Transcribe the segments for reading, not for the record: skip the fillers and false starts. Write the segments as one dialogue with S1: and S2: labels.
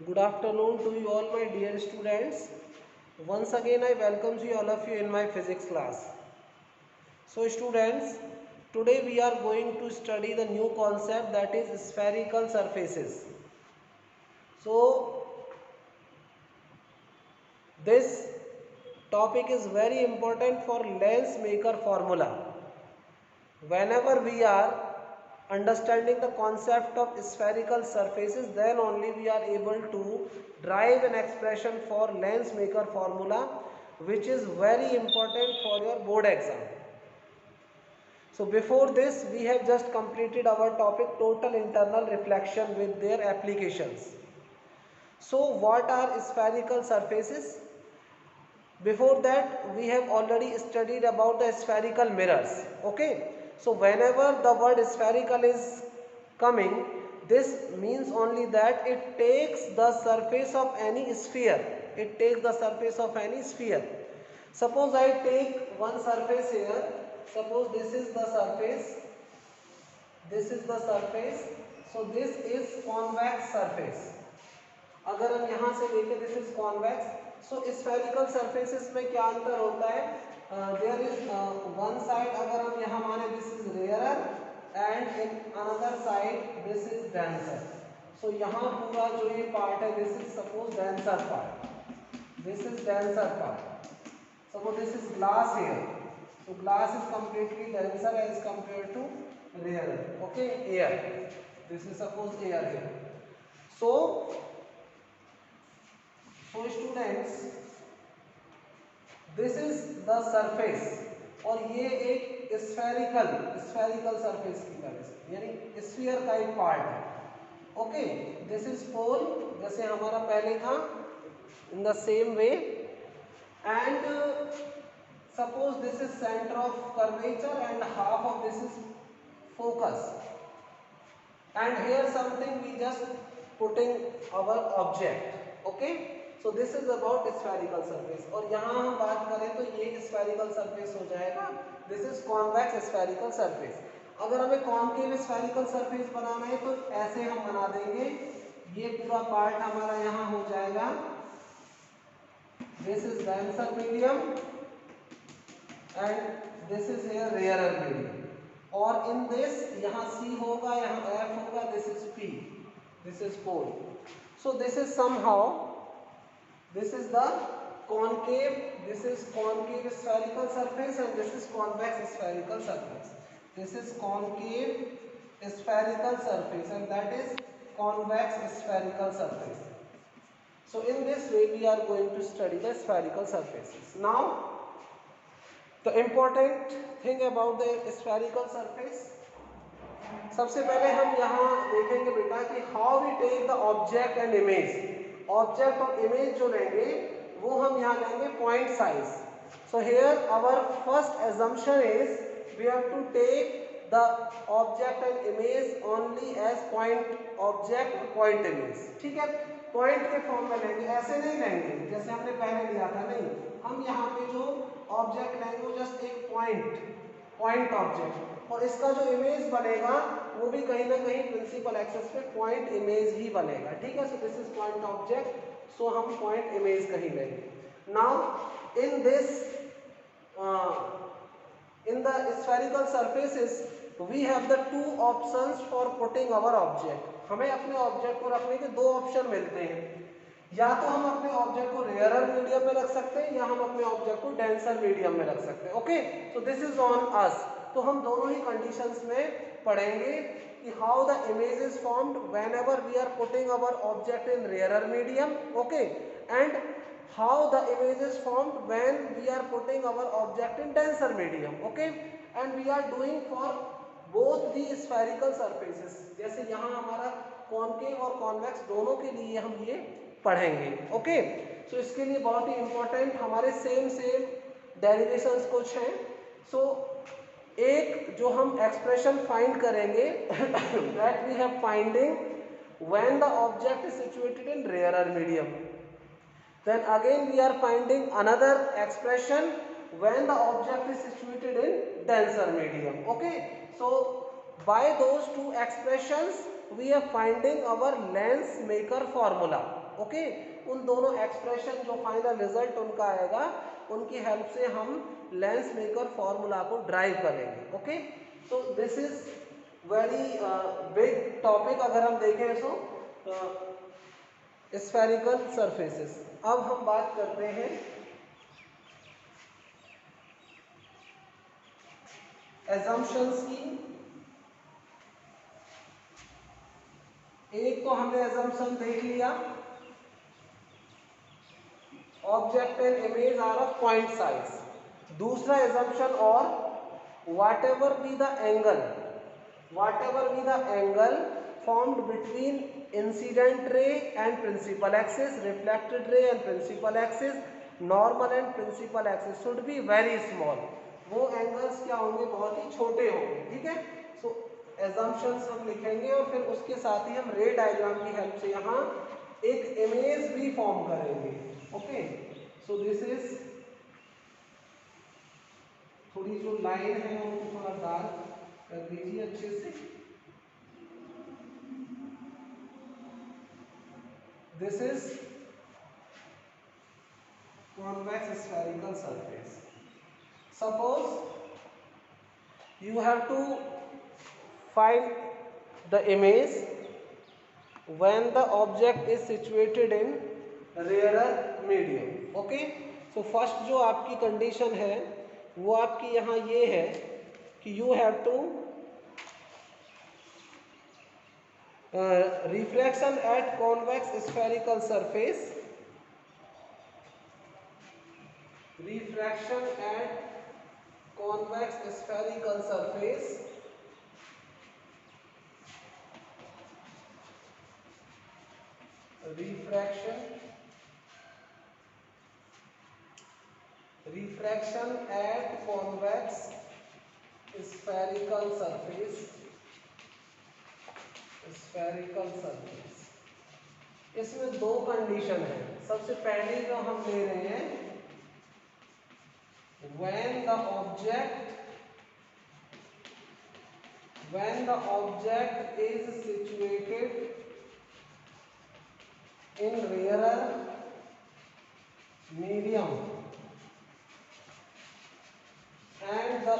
S1: Good afternoon to you all, my dear students. Once again I welcome you all of you in my physics class. So students, today we are going to study the new concept, that is spherical surfaces. So this topic is very important for lens maker formula. Whenever we are understanding the concept of spherical surfaces, then only we are able to derive an expression for lens maker formula, which is very important for your board exam. So before this, we have just completed our topic total internal reflection with their applications. So what are spherical surfaces? Before that, we have already studied about the spherical mirrors. Okay, so whenever the word spherical is coming, this means only that it takes the surface of any sphere. It takes the surface of any sphere. Suppose I take one surface here. Suppose this is the surface. This is the surface. So this is convex surface. अगर हम यहाँ से देखें, this is convex. So spherical surfaces में क्या अंतर होता है? देयर इज वन साइड, अगर हम यहाँ माने this is rarer and in another side this is denser. So यहाँ पूरा जो ये पार्ट है, this is suppose denser part. This is denser part. Suppose this is glass here. So glass is completely denser as compared to rarer. Okay, air. This is suppose air here. So students, this is the surface और ये एक spherical surface की तरह से, यानी sphere का एक part है. ओके, दिस इज पोल, जैसे हमारा पहले था, in the same way. And suppose this is centre of curvature and half of this is focus. And here something we just putting our object. Okay, so this is about spherical surface. और यहाँ हम बात करें तो ये spherical surface हो जाएगा. This is convex spherical surface. अगर हमें कॉनकेव स्फेरिकल सरफेस बनाना है तो ऐसे हम बना देंगे. ये पूरा पार्ट हमारा यहाँ हो जाएगा. This is denser medium and this is here rarer medium. और इन दिस यहाँ C होगा, यहाँ F होगा, this is P, this is pole. So this is somehow, this is the concave, this is concave spherical surface and this is convex spherical surface. This is concave spherical surface and that is convex spherical surface. So in this way we are going to study the spherical surfaces. Now the important thing about the spherical surface, सबसे पहले हम यहाँ देखेंगे बेटा कि how we take the object and image. Object और image जो लेंगे वो हम यहाँ लेंगे point size. So here our first assumption is we have to take the object and image only as point object point image. ठीक है, point के फॉर्म में लेंगे, ऐसे नहीं लेंगे जैसे हमने पहले लिया था. नहीं, हम यहाँ पे जो ऑब्जेक्ट लेंगे वो जस्ट एक पॉइंट ऑब्जेक्ट, और इसका जो इमेज बनेगा वो भी कहीं ना कहीं प्रिंसिपल एक्सेस पे पॉइंट इमेज ही बनेगा. ठीक है, so this is point object, so हम पॉइंट इमेज कहीं लेंगे. Now in this in the spherical surfaces we have the two options for putting our object. हमें अपने ऑब्जेक्ट को रखने के दो ऑप्शन मिलते हैं. या तो हम अपने ऑब्जेक्ट को रेयरर मीडियम में रख सकते हैं या हम अपने ऑब्जेक्ट को डेंसर मीडियम में रख सकते हैं. Okay, so this is on us. तो हम दोनों ही कंडीशंस में पढ़ेंगे कि how the image is formed whenever we are putting our object in rarer medium. Okay, and how the image is formed when we are putting our object in denser medium. Okay, and we are doing for both the spherical surfaces. जैसे यहाँ हमारा concave और convex दोनों के लिए हम ये पढ़ेंगे. ओके, सो इसके लिए बहुत ही इंपॉर्टेंट हमारे सेम डेरिवेशंस कुछ हैं. सो एक जो हम एक्सप्रेशन फाइंड करेंगे that we have finding when the object is situated in rarer medium. Then again we are finding another expression when the object is situated in denser medium. Okay, so by those two expressions we are finding our lens maker formula. Okay, उन दोनों expression जो final result उनका आएगा उनकी help से हम lens maker formula को drive करेंगे। ओके, तो this is very big topic अगर हम देखें तो स्फेरिकल सरफेसेस। अब हम बात करते हैं एजम्पशंस की। एक तो हमने एजम्पशन देख लिया, object and image are of point size. दूसरा एजम्पशन, और whatever be the angle formed between incident ray and principal axis, reflected ray and principal axis, normal and principal axis should be very small। वो angles क्या होंगे, बहुत ही छोटे होंगे। ठीक है, सो एजम्पशंस हम लिखेंगे और फिर उसके साथ ही हम रे डायग्राम की हेल्प से यहाँ एक इमेज भी फॉर्म करेंगे। ओके, सो दिस इज, थोड़ी जो लाइन है उनको थोड़ा डार्क कर दीजिए अच्छे से। This is convex spherical surface. Suppose you have to find the image when the object is situated in rarer medium। Okay, so first जो आपकी कंडीशन है वो आपकी यहाँ ये है कि you have to refraction at convex spherical surface, refraction at convex spherical surface, refraction at convex spherical surface, इसमें दो कंडीशन है। सबसे पहली जो हम ले रहे हैं, when the object is situated in rarer medium and the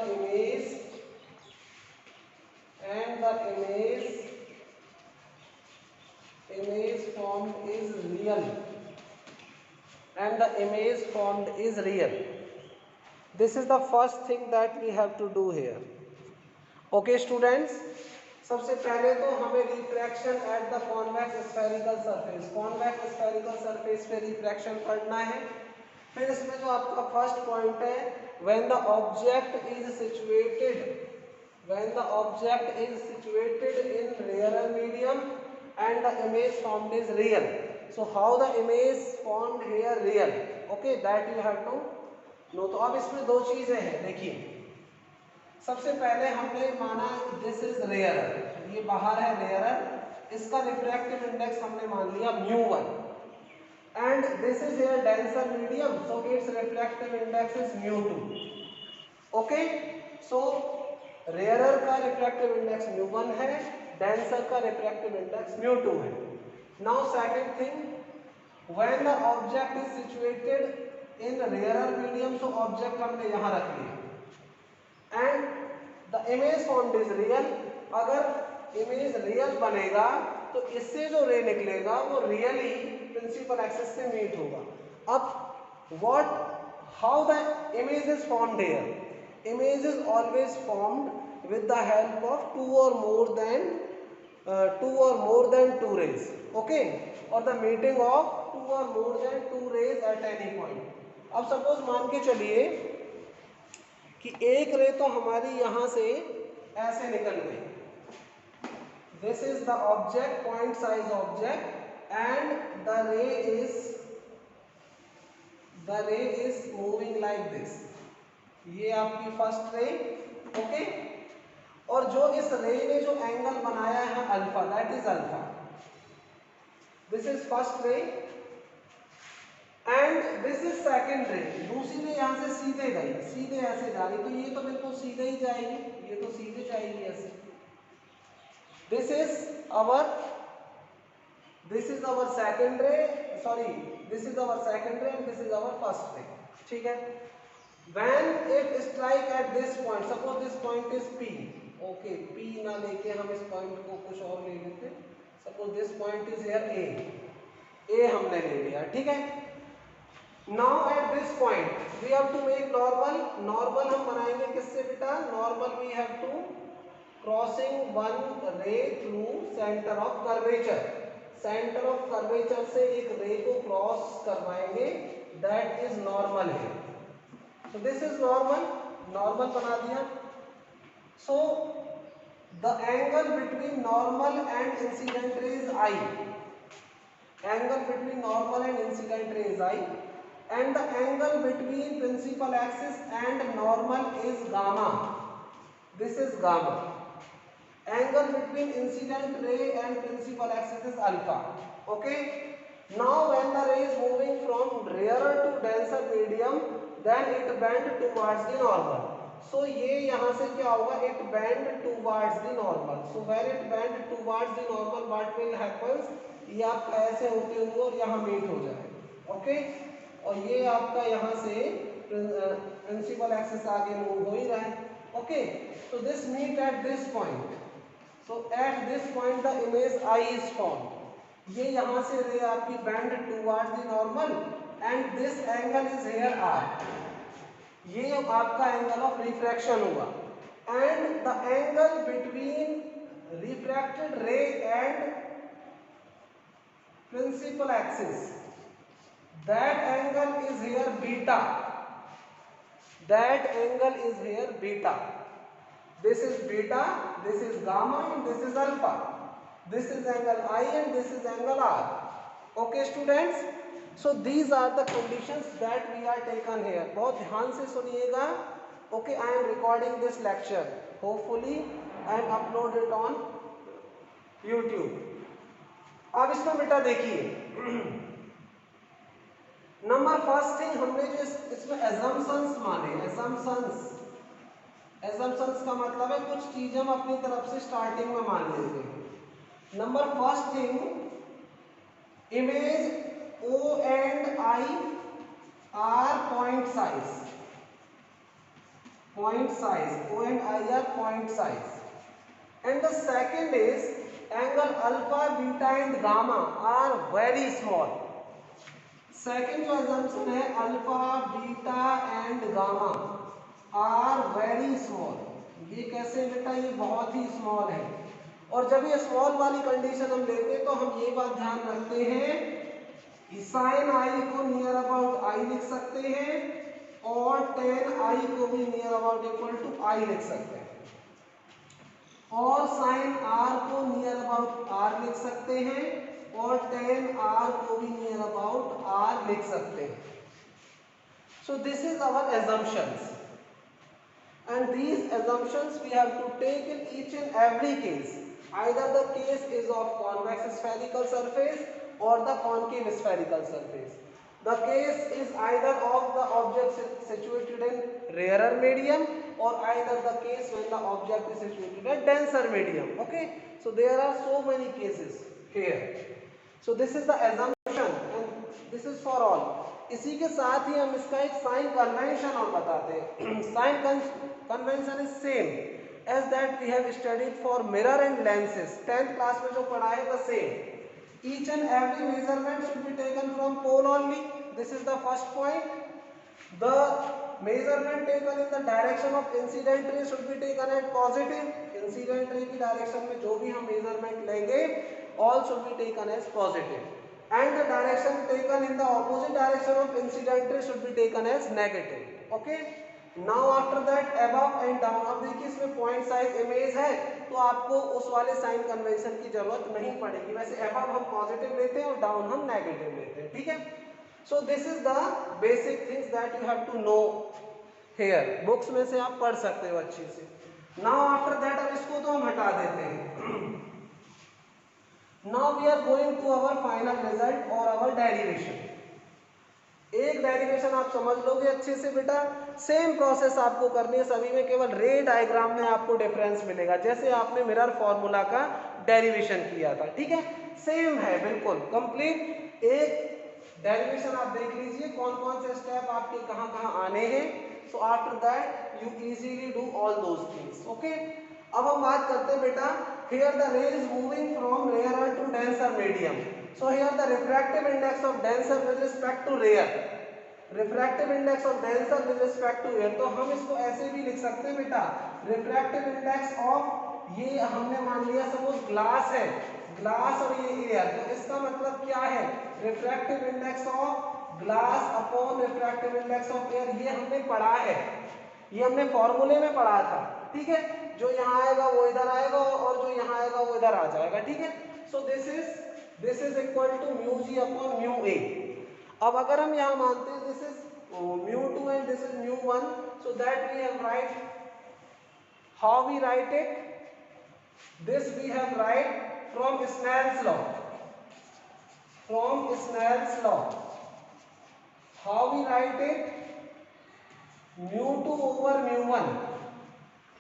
S1: image formed is real, this is the first thing that we have to do here। Okay students, सबसे पहले तो हमें refraction at the convex spherical surface, convex spherical surface पे refraction करना है। फिर इसमें जो आपका फर्स्ट पॉइंट है, when the object is situated in rare medium and the image formed is real. So how the image formed here real, okay, that you have to know. तो अब इसमें दो चीजें हैं, देखिए सबसे पहले हमने माना दिस इज रेयरर, ये बाहर है रेयरर, इसका रिफ्रैक्टिव इंडेक्स हमने मान लिया μ1 and this is here denser medium, so its refractive index is μ2। Okay, so rarer का रिफ्रैक्टिव इंडेक्स μ1 है, डेंसर का रिफ्रैक्टिव इंडेक्स μ2 है। Now second thing, when the object is situated in rarer medium, so object हमने यहाँ रख लिया and the image formed is real. अगर image real बनेगा तो इससे जो रे निकलेगा वो रियली प्रिंसिपल एक्सिस से मीट होगा। अब how the image is formed here, image is always formed with the help of two or more than two rays. Okay, और the meeting of two or more than two rays at any point. अब suppose मान के चलिए कि एक रे तो हमारी यहां से ऐसे निकल गई, this is the object, point size object, and the ray is moving like this. ये आपकी फर्स्ट रे। ओके, और जो इस रे ने जो एंगल बनाया है alpha, that is alpha, this is first ray and this is second रे। दूसरी रे यहाँ से सीधे गई, सीधे ऐसे जा रही, तो ये तो बिल्कुल सीधे ही जाएगी, ये तो सीधे जाएगी ऐसे। This this is our second ray, sorry this is our second ray and this is our first ray, ठीक है। When it strike at this point, suppose this point is P, okay, P ना लेके हम इस point को कुछ और ले लेते हैं, suppose this point is here A हमने ले लिया, ठीक है। Now at this point we have to make normal हम बनाएंगे किससे बेटा, normal we have to crossing one ray through center of curvature, center of curvature से एक रे को क्रॉस करवाएंगे, that is normal है। So this is normal बना दिया। So the angle between normal and incident ray is I, angle between normal and incident ray is I, and the angle between principal axis and normal is gamma, this is gamma, angle between incident ray and principal axis is alpha, okay। Now when the ray is moving from rarer to denser medium, then it bend towards the normal, so ये यहाँ से क्या होगा, it bend towards the normal, so when it bend towards the normal what will happens, ये आपका ऐसे होते हुए और यहाँ मीट हो जाए, ओके। और ये आपका यहाँ से प्रिंसिपल एक्सिस आगे मूव हो ही रहा है, okay. so this meet at this point, so at this point the image I is formed, ये यहाँ से रे आपकी bend towards the normal and this angle is here R, ये आपका एंगल ऑफ रिफ्रैक्शन हुआ, and the angle between refracted ray and principal axis, that angle is here beta, that angle is here beta, this is beta, this is gamma and this is alpha, this is angle I and this is angle R, okay students। So these are the conditions that we are taken here, बहुत ध्यान से सुनिएगा, okay। I am recording this lecture, hopefully I am upload it on YouTube। अब इसमें बेटा देखिए number first thing हमने जो इसमें assumptions माने, assumptions का मतलब है कुछ चीजें हम अपनी तरफ से स्टार्टिंग में मान लेते हैं। Number first thing, image O and I are point size, O and I are point size, and the second is angle alpha, beta and gamma are very small। Second जो assumption है alpha, beta and gamma are very small, ये कैसे बेटा, ये बहुत ही small है। और जब ये स्मॉल वाली कंडीशन हम लेते हैं तो हम ये बात ध्यान रखते हैं साइन आई को नियर अबाउट आई लिख सकते हैं और टेन आई को भी नियर अबाउट इक्वल टू आई लिख सकते हैं, और साइन आर को नियर अबाउट आर लिख सकते हैं और टेन आर को भी नियर अबाउट आर लिख सकते हैं। So this is our assumptions, and these assumptions we have to take in each and every case, either the case is of convex spherical surface or the concave spherical surface, the case is either of the object situated in rarer medium or either the case when the object is situated in denser medium, okay। so there are so many cases here, so this is the assumption and this is for all। इसी के साथ ही हम इसका एक sign convention और बताते हैं। Sign convention is same as that we have studied for mirror and lenses, 10th class में जो पढ़ा है the same. Each and every measurement should be taken from pole only, this is the first point। the measurement taken in the direction of incident ray should be taken as positive, incident ray की direction में जो भी हम measurement लेंगे all should be taken as positive, and the direction taken in the opposite direction of incident ray should be taken as negative, okay। now after that above and down, अब देखिए इसमें point size image है तो आपको उस वाले sign convention की जरूरत नहीं पड़ेगी, वैसे above हम पॉजिटिव लेते हैं और डाउन हम नेगेटिव लेते हैं, ठीक है। So this is the basic things that you have to know here, books में से आप पढ़ सकते हो अच्छे से। नाउ आफ्टर दैट अब इसको तो हम हटा देते हैं। Now we are going to our final result और अवर डेरिवेशन। एक डेरिवेशन आप समझ लोगे अच्छे से बेटा, सेम प्रोसेस आपको करनी है सभी में, केवल रे डायग्राम में आपको डिफरेंस मिलेगा, जैसे आपने मिरर फॉर्मूला का डेरिवेशन किया था, ठीक है। सेम है बिल्कुल कंप्लीट। एक डेरिवेशन आप देख लीजिए कौन कौन से स्टेप आपके कहाँ कहाँ आने हैं। So after that you easily do all those things. Okay, अब हम बात करते हैं बेटा, here the ray is moving from rare to denser medium. So here the refractive index of denser with respect to rare, refractive index of denser with respect to air. तो हम इसको ऐसे भी लिख सकते हैं बेटा, रिफ्रैक्टिव इंडेक्स ऑफ, ये हमने मान लिया सपोज ग्लास है, ग्लास और ये एयर, तो इसका मतलब क्या है, refractive index of glass upon refractive index of air. ये हमने पढ़ा है, ये हमने फॉर्मूले में पढ़ा था। ठीक है, जो यहाँ आएगा वो इधर आएगा और जो यहाँ आएगा वो इधर आ जाएगा। ठीक है, so this is equal to mu G upon mu A. अब अगर हम यहाँ मानते हैं this is mu two and this is mu one, so that we have write, how we write it, this we have write from Snell's law, from Snell's law, how we write it, mu 2 over mu 1,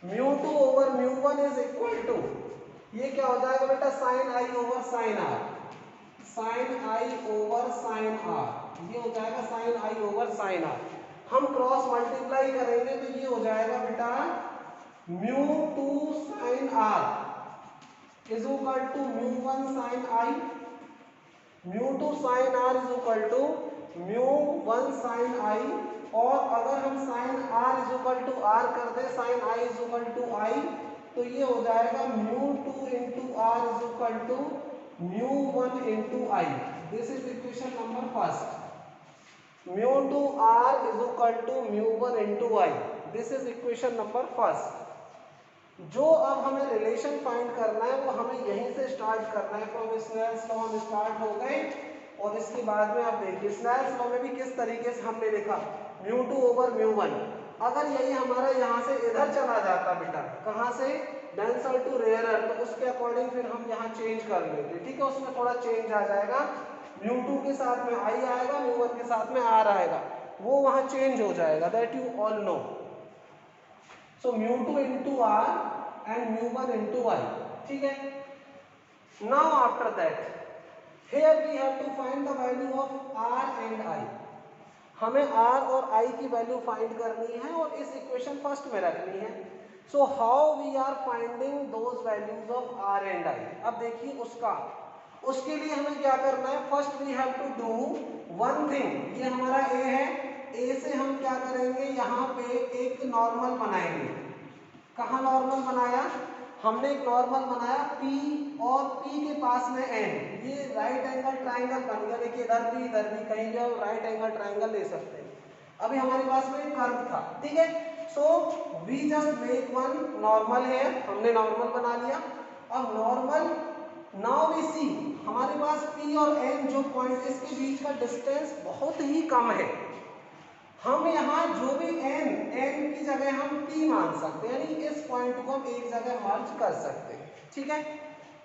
S1: mu 2 over mu 1 is equal to, ये क्या हो जाएगा बेटा, sin i over sin r, sin i over sin r, ये हो जाएगा sin i over sin r। हम cross multiply करेंगे तो ये हो जाएगा बेटा mu 2 sin r is equal to mu 1 sin i, mu 2 sin r is equal to mu 1 sin i, और अगर हम sin r is equal to r कर दे, sin i is equal to i, तो ये हो जाएगा mu 2 into r is equal to mu 1 into i। This is equation number first, mu 2 r is equal to mu 1 into i, this is equation number first. जो अब हमें relation find करना है वो हमें यहीं से स्टार्ट करना है, फ्रॉम स्नेल्स लॉ हम स्टार्ट हो गए, और इसके बाद में आप देखिए स्नेल्स लॉ में भी किस तरीके से हमने लिखा mu two over mu one. अगर यही हमारा यहाँ से इधर चला जाता बेटा, कहाँ से, डेंसर टू रेयरर, तो उसके अकॉर्डिंग फिर हम यहाँ चेंज कर लेते। ठीक है, उसमें थोड़ा चेंज आ जाएगा, म्यू टू के साथ में आई आएगा, म्यू वन के साथ में आर आएगा, वो वहाँ चेंज हो जाएगा, that you all know. So mu 2 into r and mu 1 into i. ठीक है, now after that here we have to find the value of r and i। हमें r और i की वैल्यू फाइंड करनी है और इस इक्वेशन फर्स्ट में रखनी है। So how we are finding those values of r and i। अब देखिए उसके लिए हमें क्या करना है, first we have to do one thing. ये हमारा a है, ए से हम क्या करेंगे, यहाँ पे एक नॉर्मल बनाएंगे। कहाँ नॉर्मल बनाया, हमने एक नॉर्मल बनाया P, और P के पास में N, ये राइट एंगल ट्राइंगल बन गया। देखिए इधर भी कहीं भी हम राइट एंगल ट्राइंगल ले सकते हैं। अभी हमारे पास में एक कर्व था। ठीक है, so we just make one normal है, हमने नॉर्मल बना लिया। अब नॉर्मल, नाउ वी सी हमारे पास P और N जो पॉइंट, इसके बीच का डिस्टेंस बहुत ही कम है। हम यहाँ जो भी n की जगह हम p मान सकते हैं, यानी इस पॉइंट को हम एक जगह मर्ज कर सकते हैं। ठीक है,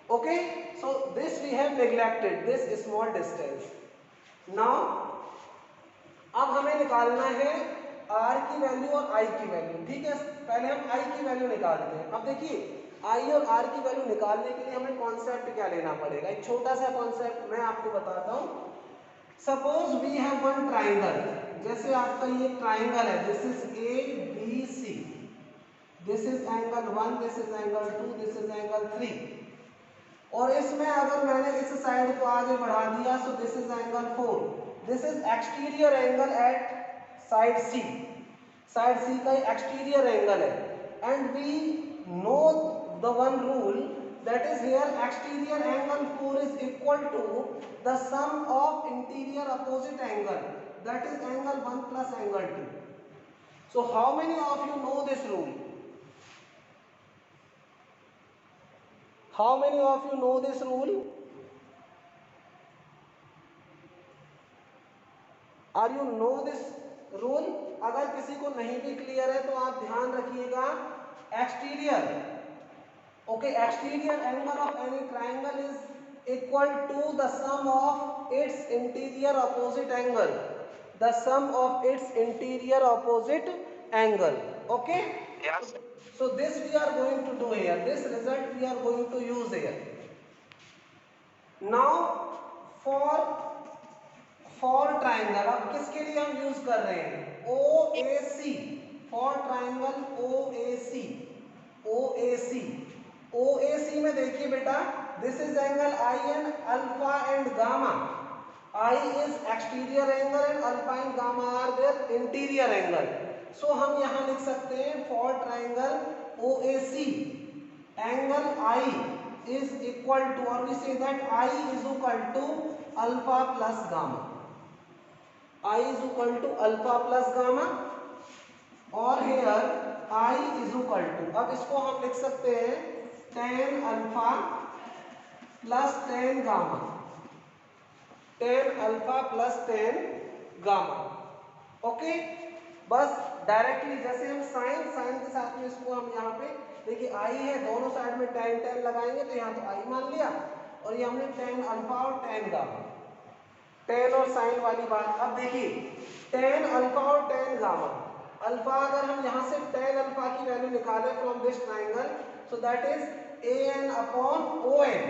S1: okay, so this we have neglected this small distance. Now अब हमें निकालना है r की वैल्यू और i की वैल्यू। ठीक है, पहले हम i की वैल्यू निकालते हैं। अब देखिए i और r की वैल्यू निकालने के लिए हमें कॉन्सेप्ट क्या लेना पड़ेगा, एक छोटा सा कॉन्सेप्ट मैं आपको बताता हूँ। Suppose we have one triangle, जैसे आपका ये ट्राइंगल है, this is A B C, this is angle 1, this is angle 2, this is angle 3, और इसमें अगर मैंने इस साइड को आगे बढ़ा दिया, so this is angle 4, this is exterior angle at side C, side C का एक्सटीरियर एंगल है, and we know the one rule, that is here exterior angle 4 is equal to the sum of interior opposite angle, that is angle 1 plus angle 2. So how many of you know this rule? How many of you know this rule? Are you know this rule? अगर किसी को नहीं भी clear है तो आप ध्यान रखिएगा, exterior, okay, exterior angle of any triangle is equal to the sum of its interior opposite angle, the sum of its interior opposite angle. Okay, yes, so this we are going to do here, this result we are going to use here. Now for triangle, अब किसके लिए हम use कर रहे हैं, ओ A C, for triangle O A C, O A C, O A सी में देखिए बेटा, this is angle I and alpha and gamma, I is exterior angle and alpha and gamma are their interior angle. सो हम यहां लिख सकते हैं for triangle O A C angle I is equal to, और we say that I is equal to alpha plus gamma, I is equal to alpha plus gamma, और here I is equal to, अब इसको हम लिख सकते हैं tan alpha plus tan gamma, tan alpha plus tan gamma. Okay, बस directly जैसे हम साइन के साथ में इसको हम यहाँ पे देखिए I है, दोनों साइड में tan लगाएंगे तो यहाँ तो I मान लिया, और ये हमने tan अल्फा और tan गामा, टेन और साइन वाली बात। अब देखिए टेन अल्फा और टेन गामा, अल्फा अगर हम यहाँ से टेन अल्फा की वैल्यू निकालें from this triangle, so that is A N upon O N,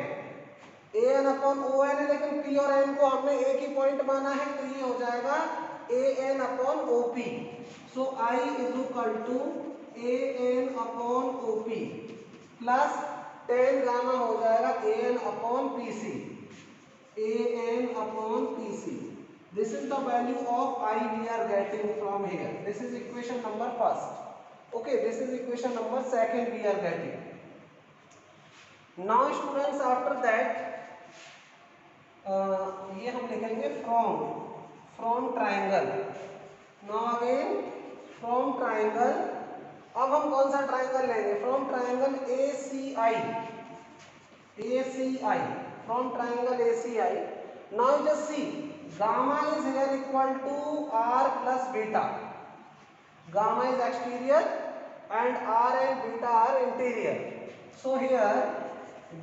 S1: A N upon O N है, लेकिन पी और एन को हमने एक ही पॉइंट माना है, तो ये हो जाएगा A N upon O P. So I is equal to A N upon O P plus ten gamma हो जाएगा A N upon P C, an upon pc. This is the value of I we are getting from here. This is equation number first. Okay, this is equation number second we are getting. Now students, after that ये हम लिखेंगे from triangle. Now again from triangle, अब हम कौन सा triangle लेंगे, from triangle ACI, from triangle ACI. Now just see, gamma is here equal to R plus beta. Gamma is exterior and R and beta are interior. So here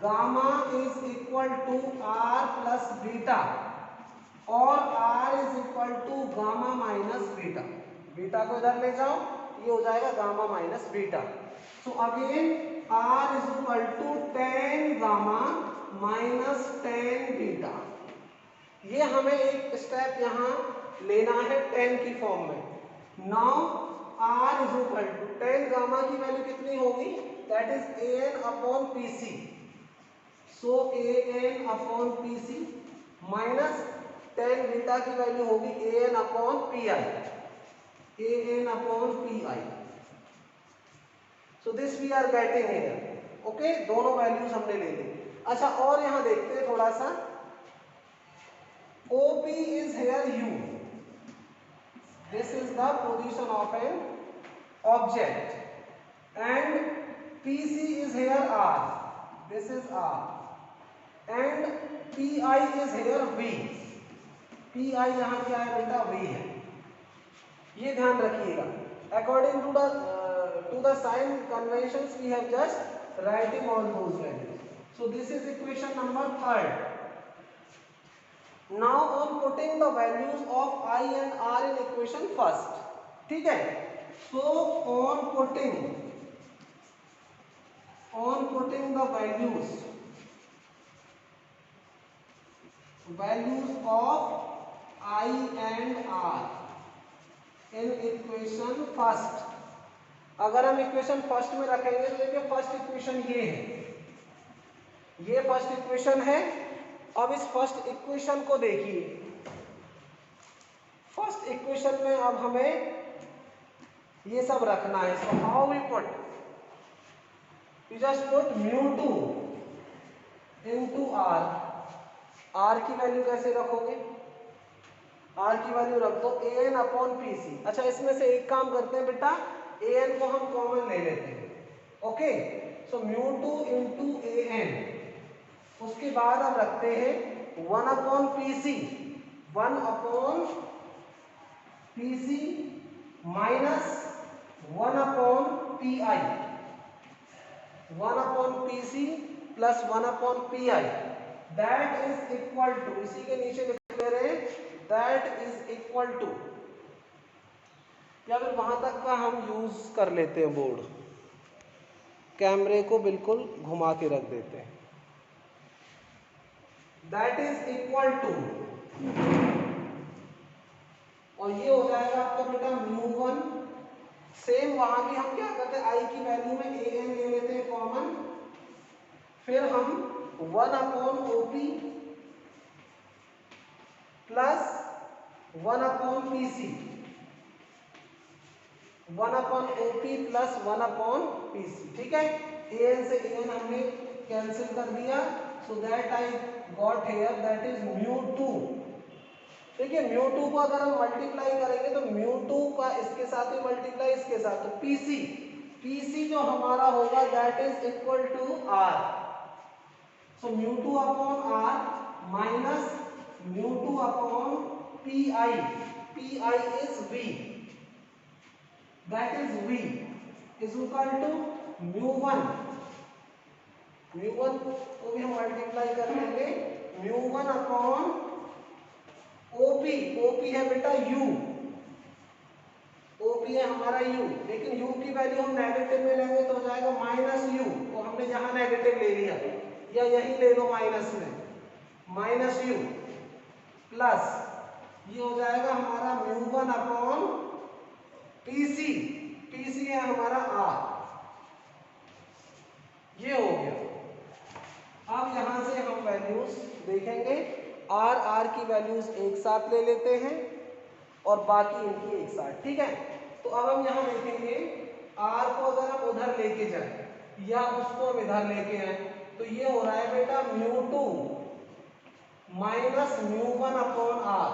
S1: gamma is equal to R plus beta, or R is equal to gamma minus beta. Beta को इधर ले जाओ, ये हो जाएगा gamma minus beta. So again R is equal to tan gamma minus ten beta. ये हमें एक स्टेप यहाँ लेना है टेन की फॉर्म में। Now R is equal to ten gamma की वैल्यू कितनी होगी, that is A N upon P C, so A N upon P C minus ten beta की वैल्यू होगी A N upon P I, A N upon P I. So this we are getting here. Okay, दोनों values हमने ले ली। अच्छा, और यहां देखते हैं थोड़ा सा, OP is here U, this is the position of an object, and PC is here R, this is R, and PI is here V, PI यहाँ क्या है बेटा, V है। ये ध्यान रखिएगा, according to the sign conventions we have just writing all those values. So this is equation number third. Now on putting the values of I and R in equation first, ठीक है। So on putting the values of I and R in equation first, अगर हम equation first में रखेंगे तो देखिए first equation ये है, ये फर्स्ट इक्वेशन है। अब इस फर्स्ट इक्वेशन को देखिए, फर्स्ट इक्वेशन में अब हमें ये सब रखना है। So how we put, you just put μ2 into R। R की वैल्यू कैसे रखोगे, R की वैल्यू रख दो an अपॉन पी सी। अच्छा, इसमें से एक काम करते हैं बेटा, an को हम कॉमन ले लेते हैं। ओके, सो μ2 इंटू an, उसके बाद हम रखते हैं 1 upon P C, 1 upon P C minus 1 upon P I, 1 upon P C plus 1 upon P I, that is equal to, इसी के नीचे लिख ले रहे हैं, दैट इज इक्वल टू, या फिर वहां तक का हम यूज कर लेते हैं बोर्ड, कैमरे को बिल्कुल घुमा के रख देते हैं। दैट इज इक्वल टू, और ये हो जाएगा आपका बेटा μ1। सेम वहां भी हम क्या करते हैं, आई की वैल्यू में an ले लेते हैं कॉमन, फिर हम 1/OP plus 1/PC, 1/OP plus 1/PC, ठीक है। an से an हमने कैंसिल कर दिया, so that I got here that is μ2। देखिए μ2 को अगर हम मल्टीप्लाई करेंगे तो μ2 का इसके साथ ही मल्टीप्लाई इसके साथ, तो PC जो हमारा होगा that is equal to R। So μ2 upon R minus μ2 upon PI is V, that is V is equal to μ1 को भी हम मल्टीप्लाई कर लेंगे, μ1 अपॉन OP है बेटा U, OP है हमारा U, लेकिन U की वैल्यू हम नेगेटिव में लेंगे तो हो जाएगा माइनस U, तो हमने यहाँ नेगेटिव ले लिया, या यही ले लो माइनस में, माइनस U प्लस ये हो जाएगा हमारा μ1 अपॉन PC है हमारा R, ये हो गया। अब यहां से हम वैल्यूज देखेंगे, R की वैल्यूज एक साथ ले लेते हैं और बाकी इनकी एक साथ, ठीक है। तो अब हम यहाँ देखेंगे R को अगर हम उधर लेके जाए या उसको हम इधर लेके आए तो ये हो रहा है बेटा μ2 माइनस μ1 अपॉन R।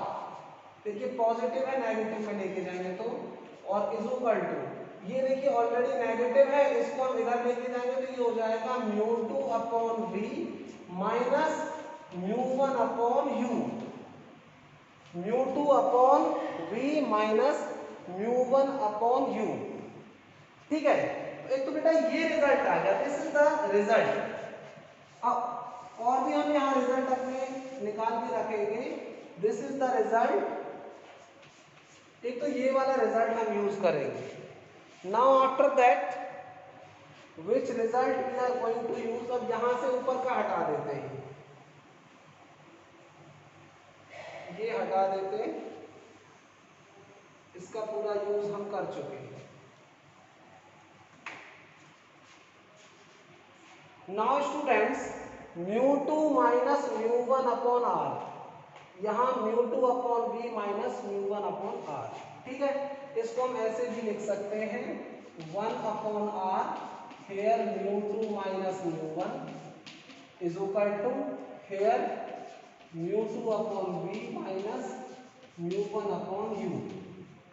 S1: देखिए पॉजिटिव है, नेगेटिव में लेके जाएंगे तो, और इज इक्वल टू, ये देखिए ऑलरेडी नेगेटिव है, इसको हम इधर लेके जाएंगे तो ये हो जाएगा μ2 upon V minus μ1 upon U, μ2 upon V minus μ1 upon U, ठीक है। तो एक तो बेटा ये रिजल्ट आ गया, दिस इज द रिजल्ट। अब और भी हम यहाँ रिजल्ट अपने निकाल के रखेंगे, दिस इज द रिजल्ट। एक तो ये वाला रिजल्ट हम यूज करेंगे। Now after that which result we are going to use, अब यहां से ऊपर का हटा देते हैं, ये हटा देते हैं, इसका पूरा यूज हम कर चुके हैं। Now students μ2 minus μ1 upon R, यहाँ μ2 upon V minus μ1 upon R, ठीक है। इसको हम ऐसे भी लिख सकते हैं 1 upon R here μ2 minus μ1 is equal to here μ2 upon V minus μ1 upon U,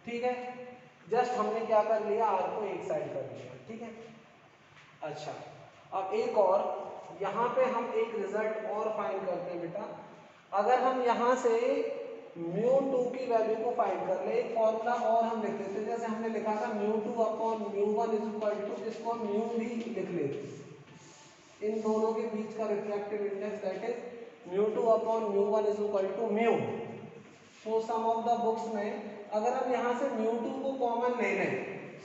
S1: ठीक है। जस्ट हमने क्या कर लिया, R को एक साइड कर लिया, ठीक है। अच्छा अब एक और यहाँ पे हम एक रिजल्ट और फाइंड करते हैं बेटा। अगर हम यहाँ से μ2 की वैल्यू को फाइंड कर ले, एक फॉर्मूला और हम लिख लेते हैं, जैसे हमने लिखा था μ2 अपॉन μ1 इज इक्वल टू, इसको हम म्यू भी लिख लेते, इन दोनों के बीच का refractive index that is μ2 upon μ1 is equal to mu. So some of the books में अगर हम यहाँ से μ2 को कॉमन ले लें,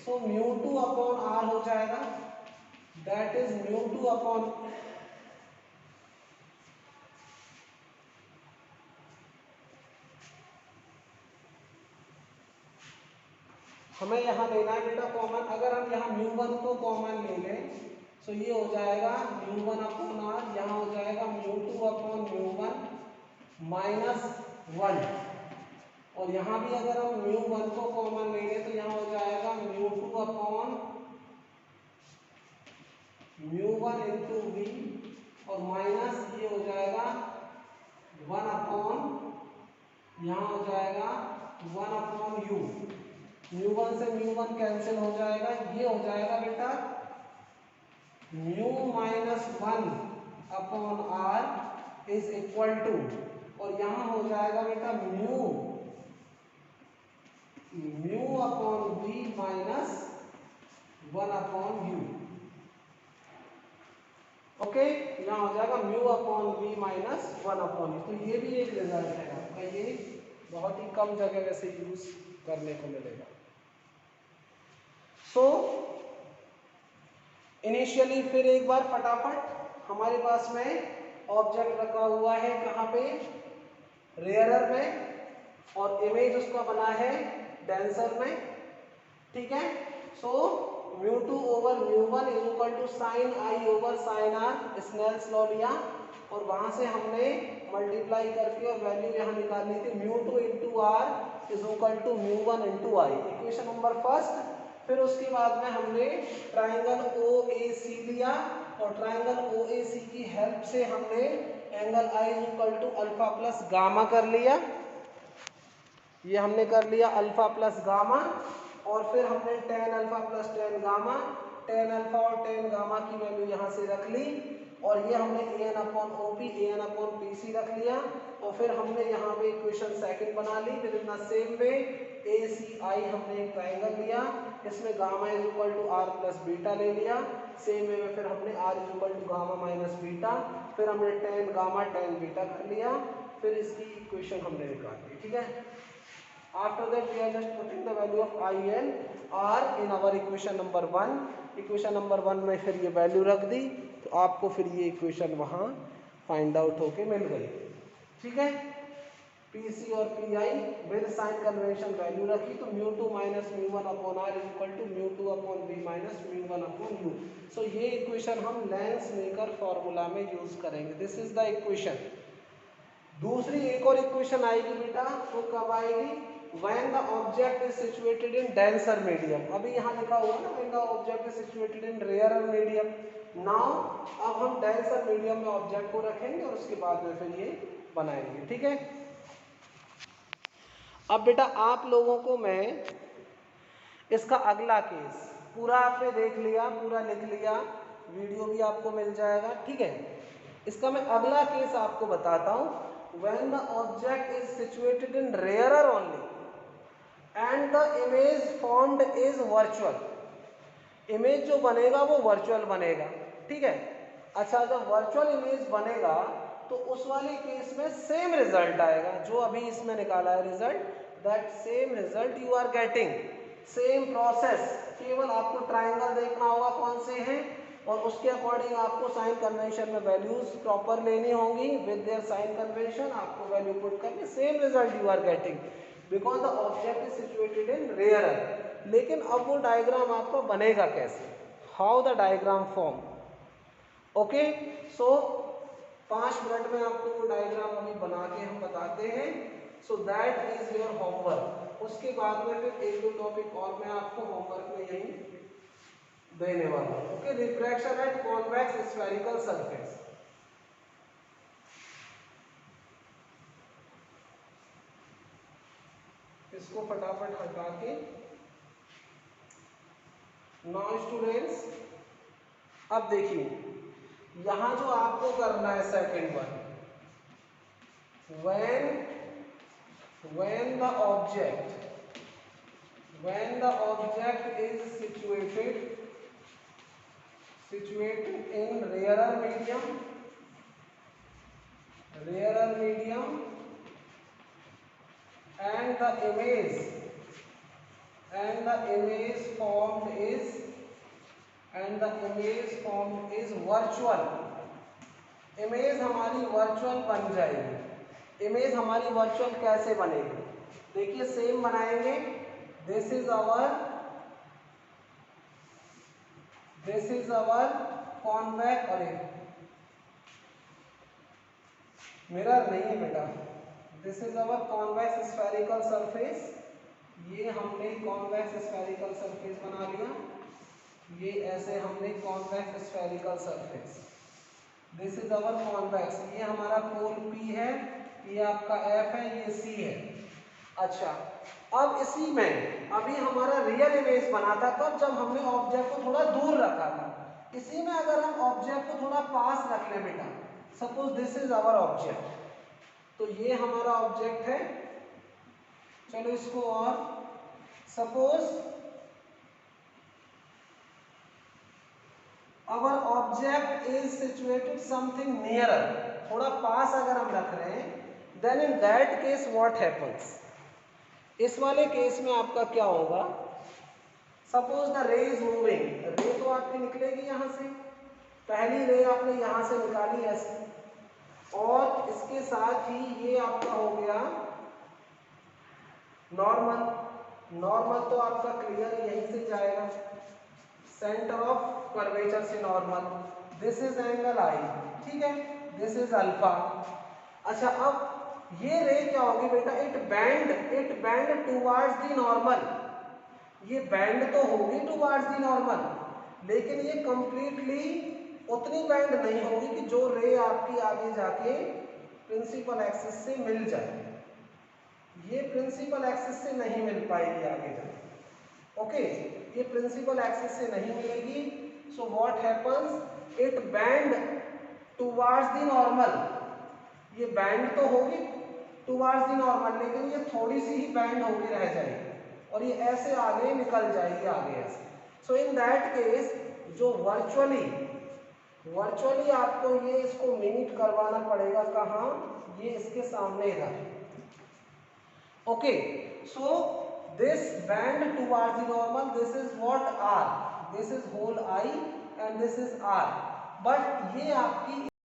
S1: सो μ2 अपॉन R हो जाएगा, दैट इज μ2 अपॉन, हमें यहाँ लेना है बेटा कॉमन। अगर हम यहाँ μ1 को कॉमन ले लें तो ये हो जाएगा μ1 अपॉन R, यहाँ हो जाएगा μ2 अपॉन μ1 माइनस 1, और यहाँ भी अगर हम μ1 को कॉमन ले लें तो यहाँ हो जाएगा μ2 अपॉन μ1 इंटू V, और माइनस ये हो जाएगा 1 अपॉन, यहाँ हो जाएगा 1 अपॉन U, μ1 से μ1 कैंसिल हो जाएगा, ये हो जाएगा बेटा μ minus 1 upon R is equal to, और यहाँ हो जाएगा बेटा mu upon V minus 1 upon U, okay. यहाँ हो जाएगा mu upon V minus 1 upon U। तो ये भी एक रिजल्ट है आपका, ये बहुत ही कम जगह वैसे यूज करने को मिलेगा। सो इनिशियली फिर एक बार फटाफट हमारे पास में ऑब्जेक्ट रखा हुआ है कहाँ पे, रेयरर में, और इमेज उसका बना है डेंसर में, ठीक है। So μ2 over μ1 is equal to sine I over sine R, Snell's law लिया और वहां से हमने मल्टीप्लाई करके और वैल्यू यहाँ निकालनी थी μ2 into R is equal to μ1 into I, equation number first. फिर उसके बाद में हमने ट्राइंगल ओ ए सी लिया और ट्राइंगल ओ ए सी की हेल्प से हमने angle I is equal to alpha plus gamma कर लिया, ये हमने कर लिया अल्फा प्लस गामा। और फिर हमने tan alpha plus ten gamma, ten alpha और टेन गामा की वैल्यू यहाँ से रख ली और ये हमने ए एन अपॉन ओ पी, ए एन अपॉन पी सी रख लिया और फिर हमने यहाँ पे इक्वेशन सेकंड बना ली। फिर इतना सेम वे ए सी आई हमने एक ट्राइंगल लिया, इसमें gamma is equal to R plus beta ले लिया, सेम वे में फिर हमने R is equal to gamma minus beta, फिर हमने टेन गामा टेन बीटा कर लिया, फिर इसकी इक्वेशन हमने निकाल ली, ठीक है। After that we are just putting the value of I and R in our equation number 1, equation number 1 में फिर ये वैल्यू रख दी तो आपको फिर ये इक्वेशन वहाँ फाइंड आउट होके मिल गई, ठीक है। PC और PI with sign convention value रखी तो μ2 minus μ1 upon R is equal to μ2 upon V minus μ1 upon U। So ये इक्वेशन हम लेंस मेकर फॉर्मूला में यूज करेंगे, दिस इज द इक्वेशन। दूसरी एक और इक्वेशन आएगी बेटा, वो कब आएगी, when the object is situated in denser medium, अभी यहाँ लिखा हुआ ना when the object is situated in rarer medium। now अब हम denser medium में ऑब्जेक्ट को रखेंगे और उसके बाद में फिर ये बनाएंगे, ठीक है। अब बेटा आप लोगों को मैं इसका अगला केस, पूरा आपने देख लिया, पूरा लिख लिया, वीडियो भी आपको मिल जाएगा, ठीक है। इसका मैं अगला केस आपको बताता हूँ, when the object is situated in rarer only and the image formed is virtual, image जो बनेगा वो वर्चुअल बनेगा, ठीक है। अच्छा जब वर्चुअल इमेज बनेगा तो उस वाले केस में सेम रिजल्ट आएगा जो अभी इसमें निकाला है result, that same result you are getting, same process, केवल आपको ट्राइंगल देखना होगा कौन से हैं और उसके अकॉर्डिंग आपको साइन कन्वेंशन में वैल्यूज प्रॉपर लेनी होंगी, विद देयर साइन कन्वेंशन आपको वैल्यू पुट करके same result you are getting because the object is situated in rarer. लेकिन अब वो डायग्राम आपका बनेगा कैसे, how the diagram form, okay. So 5 minute में आपको वो डायग्राम अभी बना के हम बताते हैं, सो दैट इज योर होमवर्क। उसके बाद में फिर एक दो टॉपिक और मैं आपको होमवर्क में यही देने वाला हूं, okay. Refraction at convex spherical surface, इसको फटाफट हटा के, नाउ स्टूडेंट्स अब देखिए यहां जो आपको करना है second one, when the object is situated in rarer medium and the image formed is virtual, image हमारी वर्चुअल बन जाएगी। इमेज हमारी वर्चुअल कैसे बनेगी, देखिए सेम बनाएंगे, दिस इज अवर कॉन्वेक्स, अरे मिरर नहीं है बेटा, this is our convex spherical surface, ये हमने कॉन्वेक्स स्फेरिकल सरफेस बना लिया, ये ऐसे हमने convex spherical surface, this is our convex, ये हमारा कोण P है, ये आपका F है, ये C है। अच्छा अब इसी में अभी हमारा रियल इमेज बना था तब जब हमने ऑब्जेक्ट को थोड़ा दूर रखा था, इसी में अगर हम ऑब्जेक्ट को थोड़ा पास रख ले बेटा, suppose this is our object, तो ये हमारा ऑब्जेक्ट है, चलो इसको और suppose our object is situated something nearer, थोड़ा पास अगर हम रख रहे हैं, then in that case what happens, इस वाले केस में आपका क्या होगा, suppose the ray is moving, रे तो आपकी निकलेगी यहाँ से, पहली रे आपने यहाँ से निकाली ऐसे, और इसके साथ ही ये आपका हो गया नॉर्मल। नॉर्मल तो आपका क्लियर यहीं से जाएगा, सेंटर ऑफ कर्वेचर से नॉर्मल। दिस इज एंगल आई, ठीक है, दिस इज अल्फा। अच्छा, अब ये रे क्या होगी बेटा, it band towards the normal. ये बैंड तो होगी टुवर्ड्स द नॉर्मल, लेकिन ये कंप्लीटली उतनी बैंड नहीं होगी कि जो रे आपकी आगे जाके प्रिंसिपल एक्सिस से मिल जाए। ये प्रिंसिपल एक्सिस से नहीं मिल पाएगी आगे जाके। ओके, ये प्रिंसिपल एक्सिस से नहीं मिलेगी। So what happens, it band towards the normal. ये बैंड तो होगी टुवर्ड्स द नॉर्मल, लेकिन ये थोड़ी सी ही बैंड होके रह जाएगी और ये ऐसे आगे निकल जाएगी आगे ऐसे। सो इन दैट केस जो वर्चुअली आपको ये इसको मिमिक करवाना पड़ेगा कहाँ, ये इसके सामने इधर। Okay, so this band towards the normal, this is what R, this is whole I and this is R, but ये आपकी